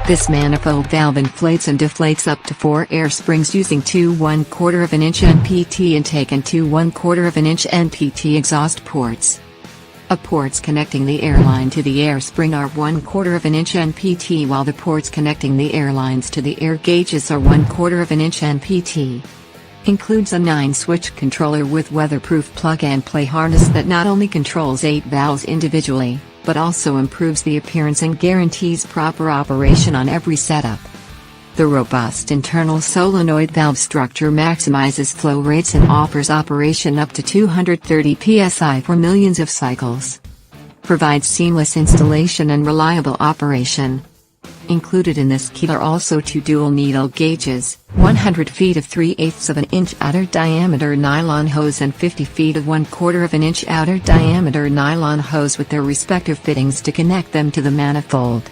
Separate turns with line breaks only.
This manifold valve inflates and deflates up to 4 air springs using 2 1/4 inch NPT intake and 2 1/4 inch NPT exhaust ports. The ports connecting the airline to the air spring are 1/4 inch NPT, while the ports connecting the airlines to the air gauges are 1/4 inch NPT. Includes a 9-switch controller with weatherproof plug-and-play harness that not only controls 8 valves individually, but also improves the appearance and guarantees proper operation on every setup. The robust internal solenoid valve structure maximizes flow rates and offers operation up to 230 psi for millions of cycles. Provides seamless installation and reliable operation. Included in this kit are also 2 dual needle gauges, 100 feet of 3/8 of an inch outer diameter nylon hose and 50 feet of 1/4 inch outer diameter nylon hose with their respective fittings to connect them to the manifold.